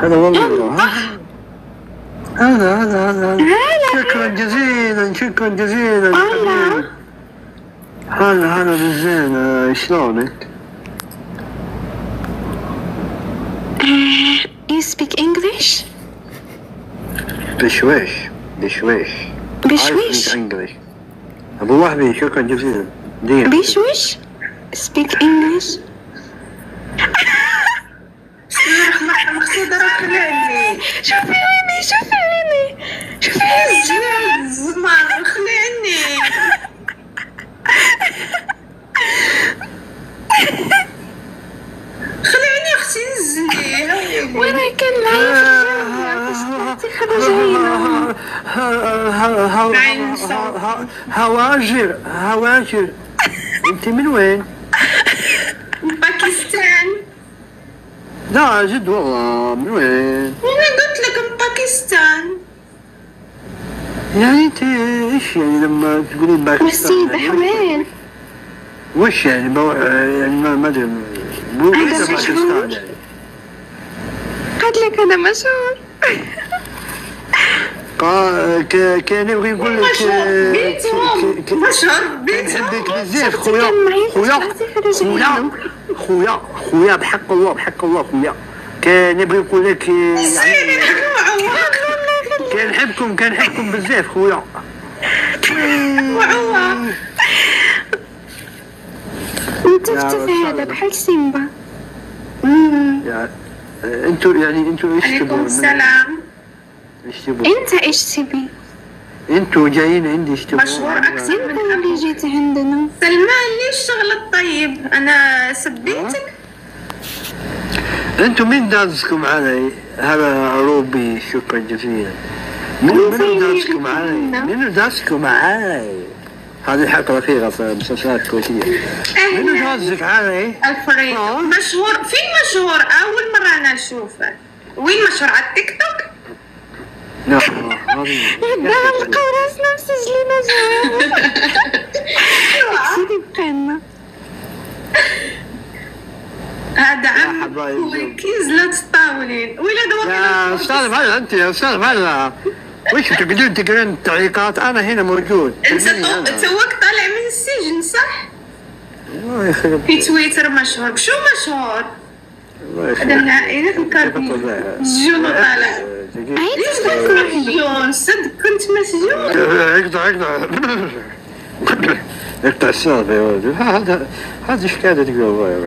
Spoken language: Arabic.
هذا والله هذا شكرا جزيلا شكرا جزيلا. هلا بالزين، شلونك؟ You speak English? بشويش بشويش. English. أبو وهبي شكرا جزيلا. بشويش speak English. مقصودة خلعني. شوفي عيني الزمان خلعني. خلعني اختي نزلي. وانا كان معايا في الجامعة هواجر انت من وين؟ باكستان. لا جد والله من وين؟ انا قلت لك من باكستان. يعني انت ايش يعني لما تقولين باكستان؟ مسيدة حوين. وش يعني يعني ما ادري مو باكستان يعني. قلت لك هذا مشهور. كان يبغي يقول لك مشهور بيتهم. نحبك بزاف خويا بحق الله خويا. كان يبغي يقول لك يعني كان نحبكم بزاف خويا. متفتف هذا بحال سيمبا. انتوا ايش عليكم تبون؟ السلام. ايش تبون؟ انت ايش تبي؟ انتوا جايين عندي ايش تبون؟ مشهور اكثر انت اللي جيت عندنا. سلمان ليش شغل الطيب؟ انا سبيتك؟ انتوا مين دازكم علي؟ هذا روبي شكرا جزيلا. منو دازكم علي؟ هذه الحلقة الأخيرة في المسلسلات الكويتية. منو دازك علي؟ الفريق مشهور. فين مشهور؟ أول مرة أنا أشوفه. وين مشهور؟ على التيك توك؟ لا هذه دار القوراص مسجلين جواب. سيدي بقينا. هذا عم كيز لا تطاولين ولا دوا. يا أستاذ هلا أنت يا أستاذ هلا وش تقدرين تقرين التعليقات؟ أنا هنا موجود. أنت توك طالع من السجن صح؟ الله يخرب في تويتر مشهور. شو مشهور؟ الله هذا يخرب العائلة الجون طالع. ليش كنت مسجون؟ صدق كنت مسجون. اقطع السالفة يا ولد. هذا ايش قاعدة تقول؟